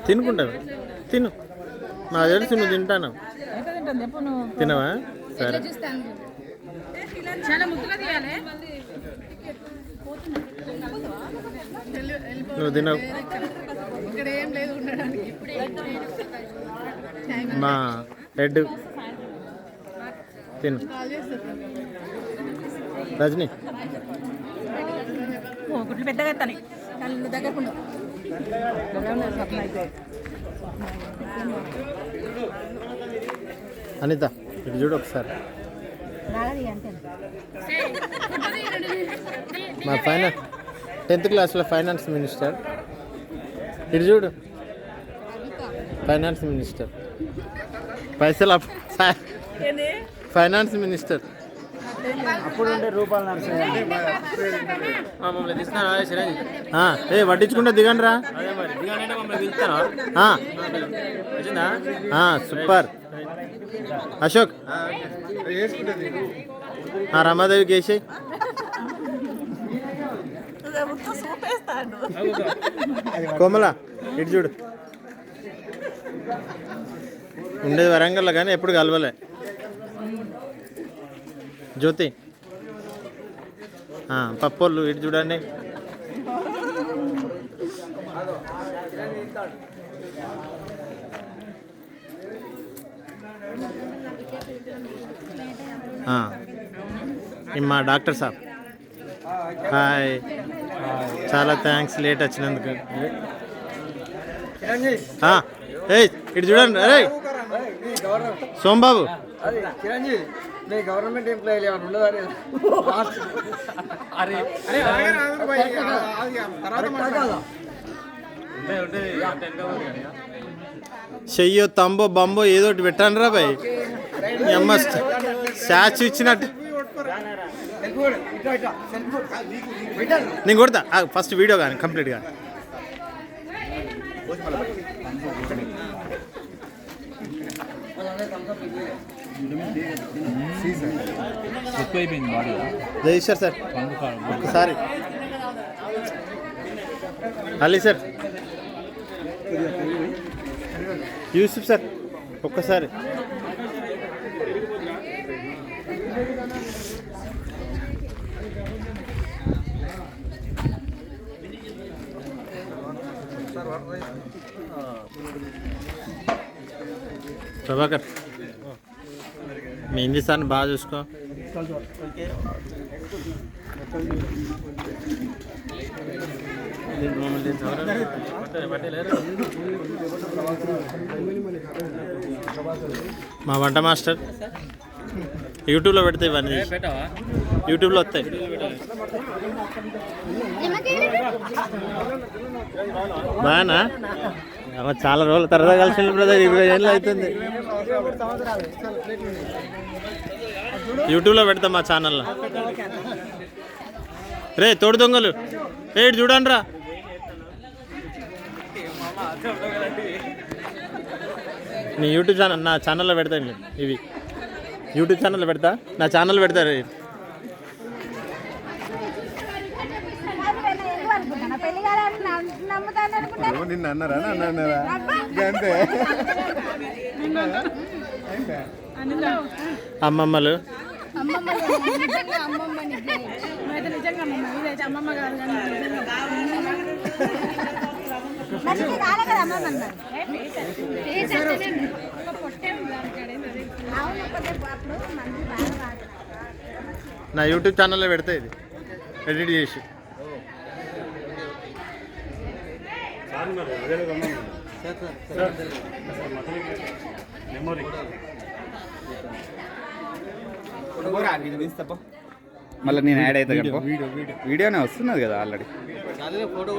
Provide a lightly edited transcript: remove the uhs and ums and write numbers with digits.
తినుకుంటావు తిను నాకు తెలుసు నువ్వు తింటాను తినవా సరే నువ్వు తినవు మా హెడ్ తిను రజనీ గుడ్లు పెద్దగా దగ్గర అనిత ఇటు చూడు ఒకసారి మా ఫైనాన్స్ 10th క్లాస్లో ఫైనాన్స్ మినిస్టర్ ఇటు చూడు ఫైనాన్స్ మినిస్టర్ పైసలు ఫైనాన్స్ మినిస్టర్ అప్పుడు ఉండే రూపాయలు ఏ వడ్డించుకుంటే దిగండి రా సూపర్ అశోక్ రమాదేవికి వేసి కోమల ఇటు చూడు ఉండేది వరంగల్లో కానీ ఎప్పుడు కలవలే జ్యోతి పప్పోళ్ళు ఇటు చూడండి మా డాక్టర్ సాబ్ హాయ్ చాలా థ్యాంక్స్ లేట్ వచ్చినందుకు ఇటు చూడండి అరే సోంబాబు గవర్నమెంట్ ఎంప్లాయీ చెయ్యో తంబో బంబో ఏదో ఒకటి పెట్టండి రా బాయ్ అమ్మ స్టాచ్యూ ఇచ్చినట్టు నేను కొడతా ఫస్ట్ వీడియో కానీ కంప్లీట్గా జైశ్వర్ సార్ ఒక్కసారి అలీ సార్ యూసుఫ్ సార్ ఒక్కసారి ప్రభాకర్ నేను చేస్తాను బాగా చూసుకో మా వంట మాస్టర్ యూట్యూబ్లో పెడితే ఇవన్నీ యూట్యూబ్లో వస్తాయి బాగా చాలా రోజుల తర్వాత కలిసి బ్రదర్ 20 ఏళ్ళు అవుతుంది యూట్యూబ్లో పెడతాం మా ఛానల్లో రే తోడు దొంగలు రేటు చూడండి రా నీ యూట్యూబ్ ఛానల్ నా ఛానల్లో పెడతాను ఇవి యూట్యూబ్ ఛానల్లో పెడతా నా ఛానల్ పెడతారు నిన్న అన్నారా అన్నారా అంతే అమ్మమ్మలు నా యూట్యూబ్ ఛానల్లో పెడతా ఇది ఎడిట్ చేసి మళ్ళీ నేను యాడ్ అవుతా వీడియోనే వస్తున్నది కదా ఆల్రెడీ ఫోటో